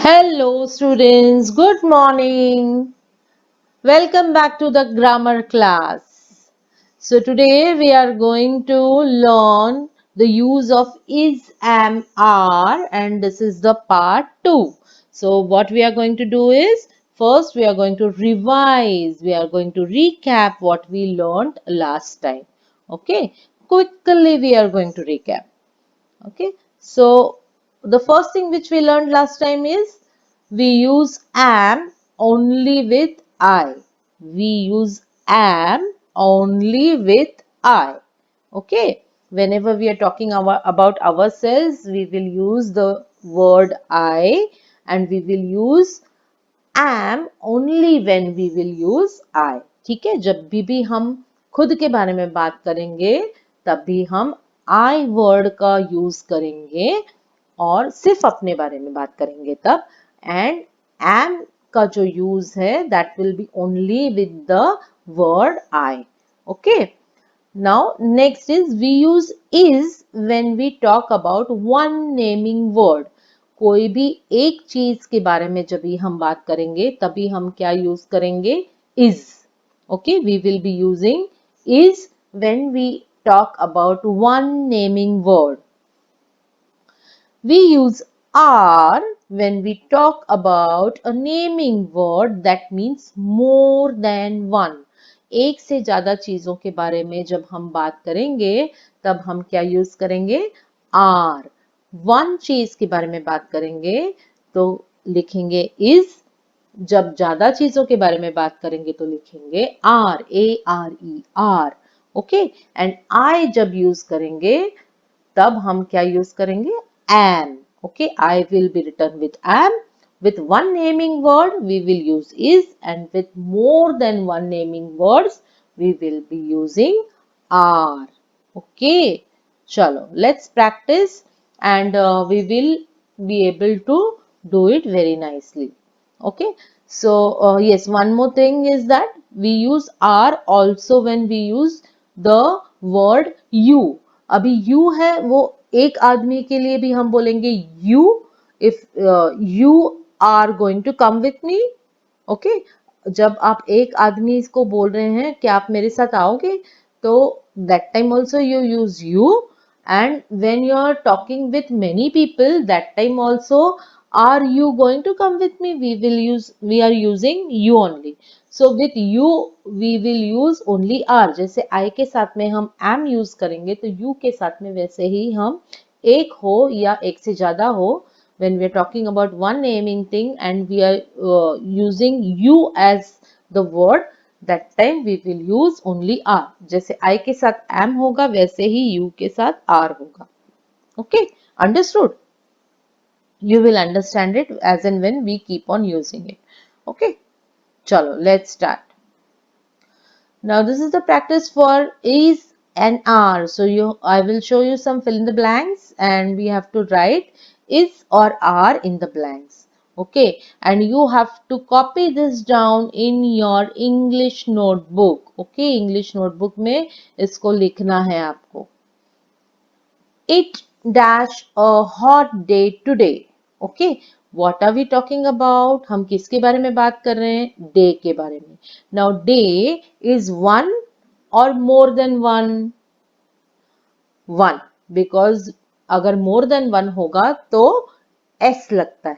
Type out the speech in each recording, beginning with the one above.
Hello students, good morning. Welcome back to the grammar class. So today we are going to learn the use of is, am, are, and this is the part 2. So what we are going to do is first we are going to revise, we are going to recap what we learned last time. Okay, quickly we are going to recap. Okay, so the first thing which we learned last time is we use am only with I. We use am only with I. Okay, whenever we are talking about ourselves, we will use the word I, and we will use am only when we will use I. ठीक है, जब भी हम खुद के बारे में बात करेंगे तब भी हम I वर्ड का यूज करेंगे और सिर्फ अपने बारे में बात करेंगे तब, एंड am का जो यूज है that will be only with the word I. Okay, now next is we use is when we talk about one naming word. कोई भी एक चीज के बारे में जब भी हम बात करेंगे तभी हम क्या यूज करेंगे, is. Okay, we will be using is when we talk about one naming word. We use are when we talk about a naming word that means more than one. एक से ज्यादा चीजों के बारे में जब हम बात करेंगे तब हम क्या यूज करेंगे, are. वन चीज के बारे में बात करेंगे तो लिखेंगे is. जब ज्यादा चीजों के बारे में बात करेंगे तो लिखेंगे are, ARE, are. Okay, and I जब यूज करेंगे तब हम क्या यूज करेंगे, am. Okay, I will be written with am. With one naming word we will use is, and with more than one naming words we will be using are. Okay, chalo, let's practice, and we will be able to do it very nicely. Okay, so yes, one more thing is that we use are also when we use the word you. अभी you है वो एक आदमी के लिए भी हम बोलेंगे you, if you are going to come with me. Okay, जब आप एक आदमी को बोल रहे हैं कि आप मेरे साथ आओगे तो that time also you use you, and when you are talking with many people that time also are you going to come with me, we are using you only. So with you we will use only are. जैसे I के साथ में हम am use करेंगे तो you के साथ में वैसे ही हम एक हो या एक से ज्यादा हो, when we are talking about one naming thing and we are using you as the word, that time we will use only are. जैसे I के साथ am होगा वैसे ही you के साथ are होगा. Okay, understood? You will understand it as and when we keep on using it. Okay, chalo, let's start. Now this is the practice for is and are. So I will show you some fill in the blanks and we have to write is or are in the blanks. Okay, and you have to copy this down in your English notebook. Okay, English notebook में इसको लिखना है आपको. It dash a hot day today. Okay, what are we talking about? हम किसके बारे में बात कर रहे हैं? Day के बारे में. Now day is one or more than one? One, because अगर more than one होगा तो s लगता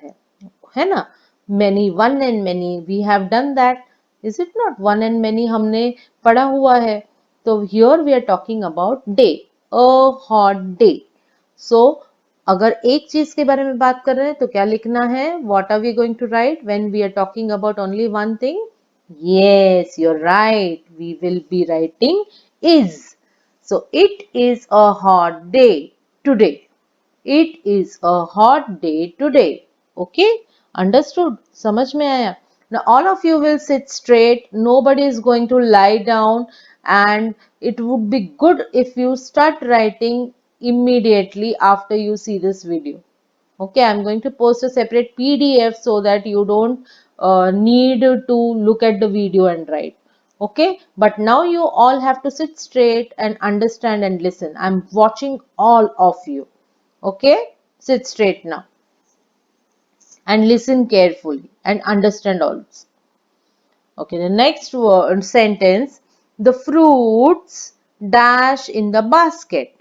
है ना? Many, one and many, we have done that. Is it not? One and many हमने पढ़ा हुआ है. तो here we are talking about day, a hot day. So अगर एक चीज के बारे में बात कर रहे हैं तो क्या लिखना है? What are we going to write when we are talking about only one thing? Yes, you're right. We will be writing is. So it is a hot day today. It is a hot day today. Okay? Understood? समझ में आया? Now all of you will sit straight. Nobody is going to lie down, and it would be good if you start writing immediately after you see this video. Okay, I'm going to post a separate PDF so that you don't need to look at the video and write. Okay, but now you all have to sit straight and understand and listen. I'm watching all of you. Okay, sit straight now. and listen carefully and understand also. Okay, the next word sentence, the fruits dash in the basket.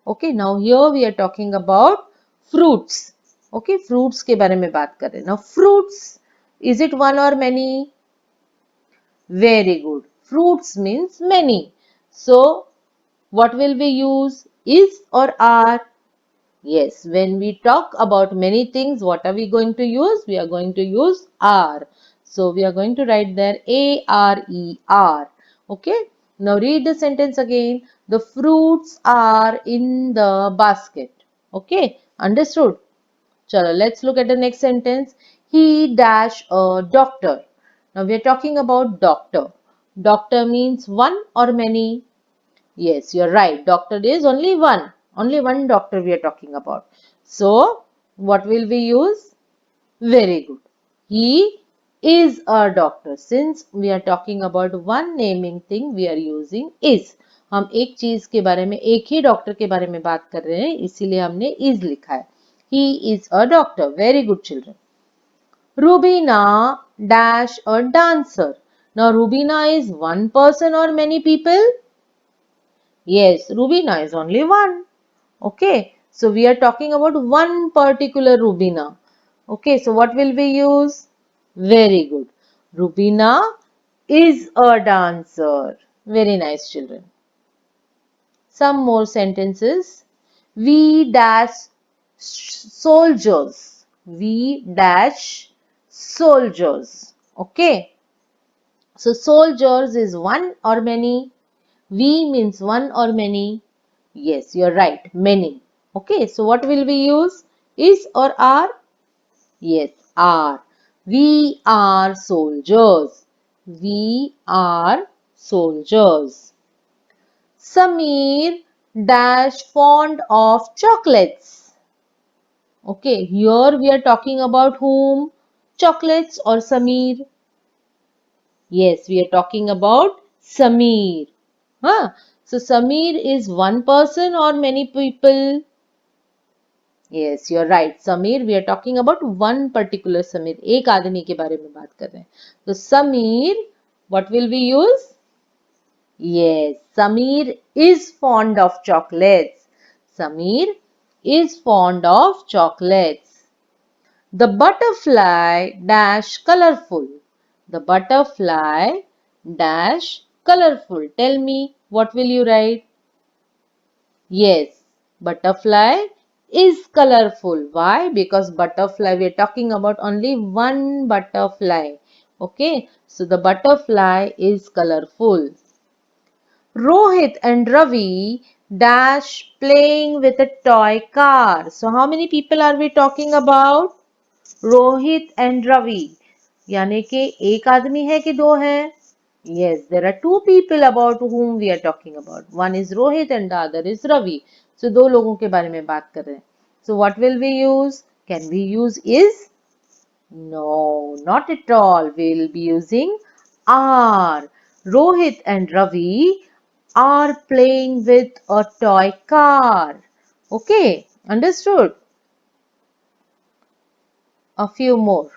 Okay, now here we are talking about fruits. Okay, fruits के बारे में बात कर रहे हैं. Now fruits, is it one or many? Very good. Fruits means many. So what will we use? Is or are? Yes, when we talk about many things, what are we going to use? We are going to use are. So we are going to write there A-R-E-R. Okay. Now read the sentence again. The fruits are in the basket. Okay. Understood? Chalo, let's look at the next sentence. He dash a doctor. Now we are talking about doctor. Doctor means one or many? Yes, you're right. Doctor is only one. Only one doctor we are talking about. So, what will we use? Very good. He is a doctor. Since we are talking about one naming thing, we are using is. हम एक चीज के बारे में एक ही doctor के बारे में बात कर रहे हैं इसीलिए हमने is लिखा है. He is a doctor. Very good children. Rubina dash a dancer. Now Rubina is one person or many people? Yes, Rubina is only one. Okay, so we are talking about one particular Rubina. Okay, so what will we use? Very good. Rubina is a dancer. Very nice, children. Some more sentences. We dash soldiers. We dash soldiers. Okay, so soldiers is one or many? We means one or many? Yes, you're right. Many. Okay, so what will we use? Is or are? Yes, are. We are soldiers. We are soldiers. Sameer dash fond of chocolates. Okay, here we are talking about whom? Chocolates or Sameer? Yes, we are talking about Sameer. Huh? So Sameer is one person or many people? Yes, you're right. Sameer, we are talking about one particular Sameer. एक आदमी के बारे में बात कर रहे हैं. So Sameer, what will we use? Yes, Sameer is fond of chocolates. Sameer is fond of chocolates. The butterfly dash colorful. The butterfly dash colorful. Tell me, what will you write? Yes, butterfly is colorful. Why? Because butterfly, we are talking about only one butterfly. Okay, so the butterfly is colorful. Rohit and Ravi dash playing with a toy car. So how many people are we talking about? Rohit and Ravi. यानी कि एक आदमी है कि दो हैं? Yes, there are two people about whom we are talking about. One is Rohit and the other is Ravi. So दो लोगों के बारे में बात कर रहे हैं. So what will we use? Can we use is? No, not at all. We will be using are. Rohit and Ravi are playing with a toy car. Okay, understood? A few more.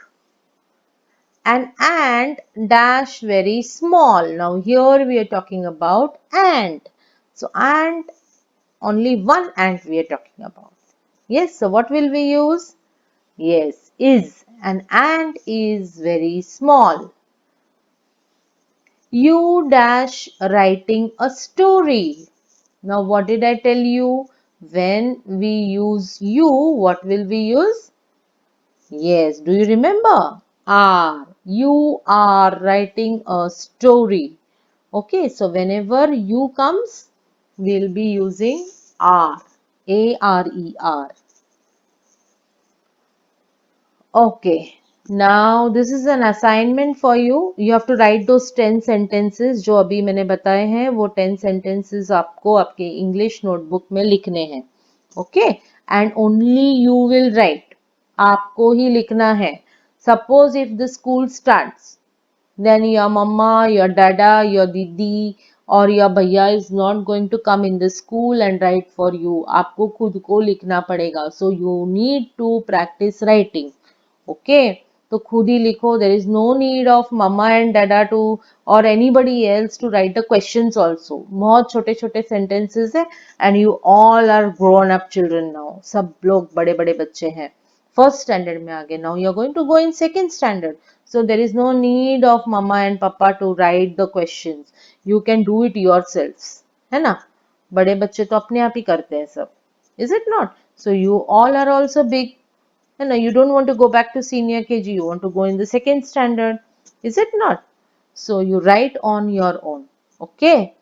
An ant dash very small. Now here we are talking about ant. So ant, only one ant we are talking about. Yes, so what will we use? Yes, is. An ant is very small. You dash writing a story. Now what did I tell you? When we use you, what will we use? Yes, do you remember? Are. You are writing a story. Okay, so whenever you comes, we'll be using are. A-R-E-R. Okay, now this is an assignment for you. You have to write those 10 sentences जो अभी मैंने बताए हैं वो 10 sentences आपको आपके English notebook में लिखने हैं. Okay, and only you will write. आपको ही लिखना है. Suppose if the school starts, then your mama, your dada, your didi or your bhaiya is not going to come in the school and write for you. आपको खुद को लिखना पड़ेगा. So you need to practice writing. Okay, तो खुद ही लिखो. There is no need of mama and dada to or anybody else to write the questions also. बहुत छोटे छोटे sentences है and you all are grown up children now. सब लोग बड़े बड़े बच्चे हैं. First standard में आ गए. Now you are going to go in second standard. So there is no need of mama and papa to write the questions. You can do it yourselves. है ना? बड़े बच्चे तो अपने आप ही करते हैं सब. Is it not? So you all are also big. No, you don't want to go back to senior KG, you want to go in the second standard, is it not? So you write on your own. Okay.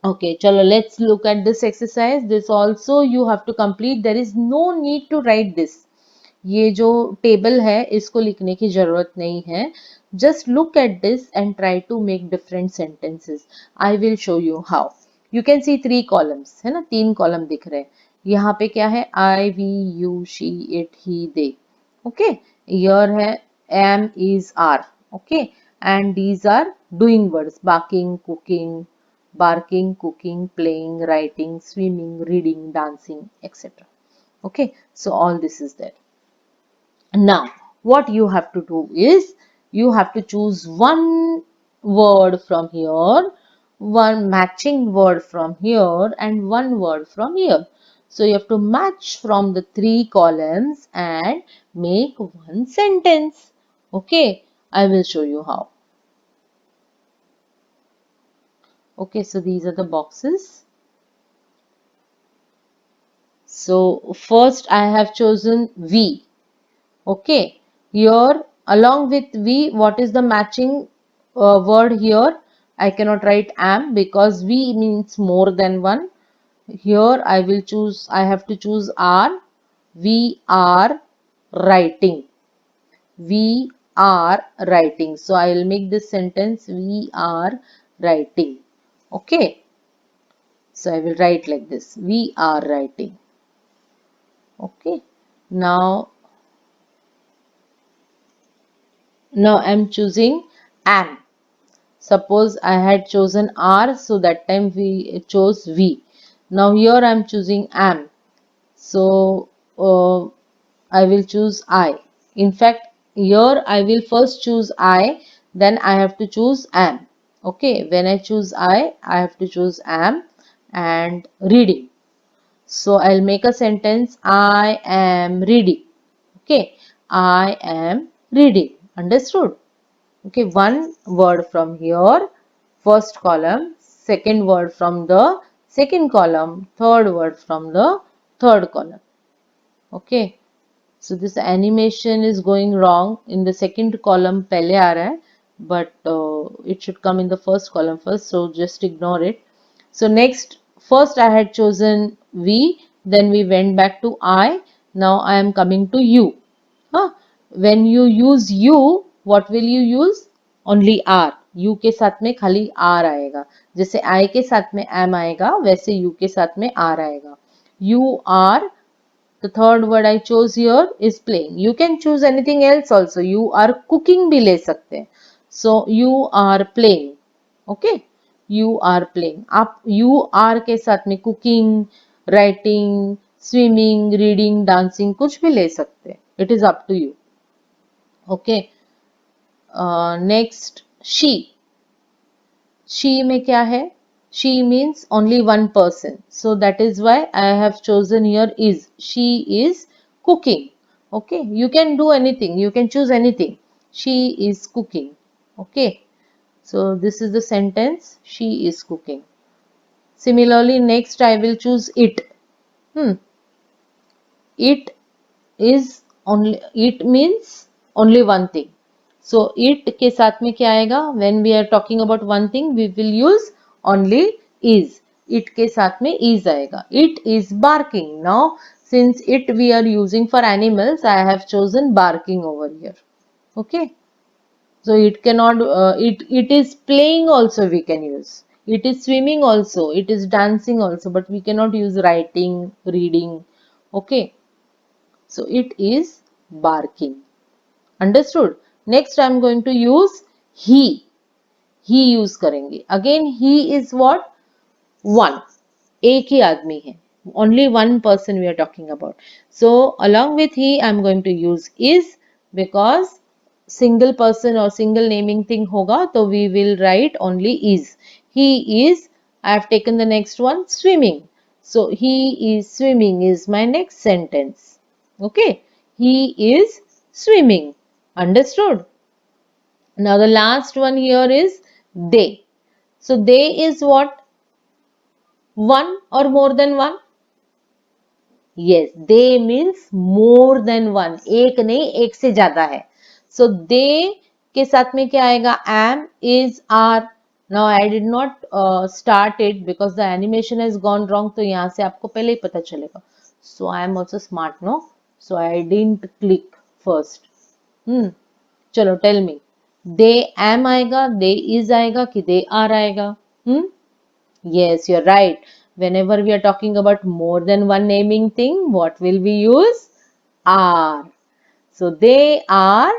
Okay, chalo, let's look at this exercise. This also you have to complete. There is no need to write this. ये जो table है इसको लिखने की जरूरत नहीं है. Just look at this and try to make different sentences. I will show you how. You can see 3 columns, है ना, 3 कॉलम दिख रहे हैं. यहाँ पे क्या है? I, we, you, she, it, he, they. Okay. Here है am, is, are. Okay. And these are doing words: barking, cooking, playing, writing, swimming, reading, dancing, etc. Okay. So all this is there. Now, what you have to do is you have to choose one word from here, one matching word from here, and one word from here. So you have to match from the 3 columns and make one sentence. Okay, I will show you how. Okay, so these are the boxes. So first I have chosen V. Okay, here along with V, what is the matching word here? I cannot write am because V means more than one. Here I will choose, I have to choose are. We are writing. We are writing. So I will make this sentence: we are writing. Okay. So I will write like this: we are writing. Okay. Now I'm choosing am. Suppose I had chosen are, so that time we chose we. Now here I am choosing am. So I will choose I. In fact, here I will first choose I, then I have to choose am. Okay, when I choose I have to choose am and reading. So I'll make a sentence: I am reading. Okay, I am reading. Understood? Okay, one word from here, first column, second word from the second column, third word from the third column. Okay, so this animation is going wrong. In the second column pehle aa raha hai, but it should come in the first column first, so just ignore it. So next, first I had chosen we, then we went back to I, now I am coming to you. हाँ, when you use you, what will you use? Only are. You के साथ में खाली are आएगा. जैसे I के साथ में am आएगा, वैसे you के साथ में are आएगा. You are, the third word I chose here is playing. You can choose anything else also. You are cooking भी ले सकते हैं. So you are playing. Okay? You are playing. आप you are के साथ में cooking, writing, swimming, reading, dancing कुछ भी ले सकते हैं. It is up to you. Okay. Next, she. She में क्या है? She means only one person. So that is why I have chosen here is. She is cooking. Okay. You can do anything. You can choose anything. She is cooking. Okay. So this is the sentence. She is cooking. Similarly, next I will choose it. It is only, it means only one thing. So it के साथ में क्या आएगा? When we are talking about one thing, we will use only is. It के साथ में is आएगा. It is barking. Now since it we are using for animals, I have chosen barking over here. Okay. So it cannot, it is playing also we can use. It is swimming also. It is dancing also. But we cannot use writing, reading. Okay. So it is barking. Understood? Next I am going to use he. He use करेंगे. Again he is what? One. एक ही आदमी है. Only one person we are talking about. So along with he I am going to use is. because single person or single naming thing hoga, so we will write only is. He is, I have taken the next one, swimming. So he is swimming is my next sentence. Okay, he is swimming. Understood? Now the last one here is they. So they is what? One or more than one? Yes, they means more than one. एक नहीं, एक से ज्यादा है. So they के साथ में क्या आएगा? Am, is, are. Now I did not start it because the animation has gone wrong. तो यहाँ से आपको पहले ही पता चलेगा. So I am also smart, no? So I didn't click first. चलो tell me. They am आएगा, they is आएगा कि they are आएगा? Yes, you're right. Whenever we are talking about more than one naming thing, what will we use? Are. So they are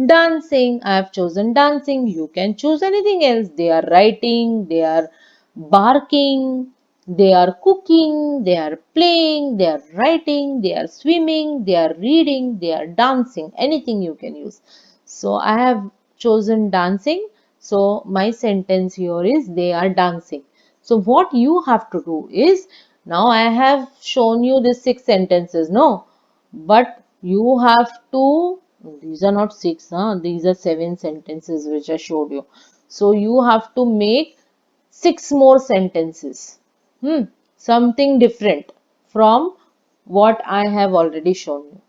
dancing. I have chosen dancing. You can choose anything else. They are writing, they are barking, they are cooking, they are playing, they are writing, they are swimming, they are reading, they are dancing. Anything you can use. So I have chosen dancing. So my sentence here is they are dancing. So what you have to do is, now I have shown you these 6 sentences, no? But you have to, these are not 6, huh? These are 7 sentences which I showed you. So you have to make 6 more sentences. Something different from what I have already shown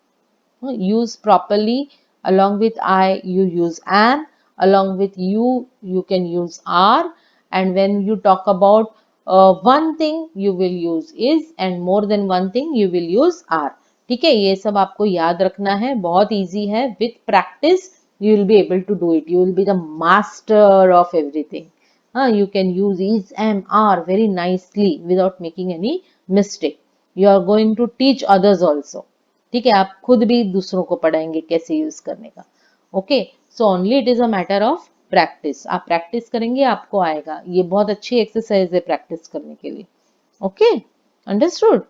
you. Use properly. Along with I, you use am. Along with you can use are. And when you talk about one thing, you will use is, and more than one thing, you will use are. ठीक है, ये सब आपको याद रखना है. बहुत easy है. With practice, you will be able to do it. You will be the master of everything. You can use is, am, are very nicely without making any mistake. You are going to teach others also. ठीक है, आप खुद भी दूसरों को पढ़ाएंगे कैसे use करने का. Okay, so only it is a matter of practice. आप प्रैक्टिस करेंगे आपको आएगा. ये बहुत अच्छी एक्सरसाइज है प्रैक्टिस करने के लिए. Okay, understood.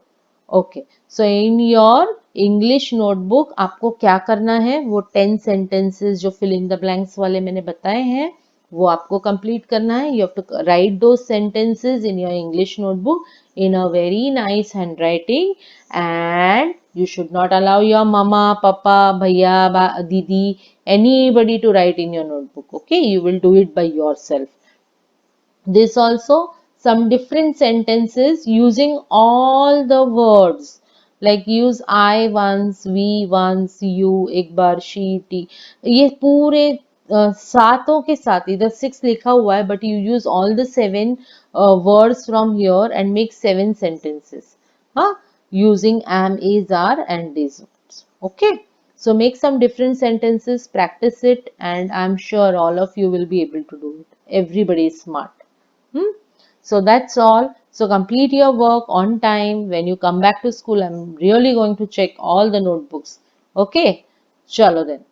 Okay, so in your English notebook आपको क्या करना है, वो 10 sentences जो फिल इन द ब्लैंक्स वाले मैंने बताए हैं वो आपको कंप्लीट करना है. You have to write those sentences in your English notebook in a very nice handwriting, and you should not allow your mama, papa, bhaiya, didi, anybody to write in your notebook. Okay, you will do it by yourself. This also some different sentences using all the words, like use I once, we once, you एक बार, she, T. ये पूरे सातों के साथ, इधर 6 लिखा हुआ है but you use all the 7 words from here and make 7 sentences, using am, is, are and these words. Okay, so make some different sentences, practice it, and I'm sure all of you will be able to do it. Everybody is smart. So that's all. So complete your work on time. When you come back to school, I'm really going to check all the notebooks. Okay? Chalo then.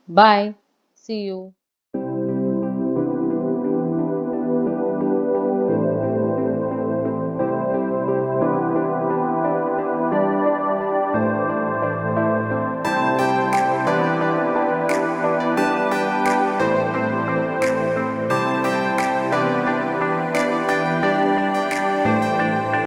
Bye. See you.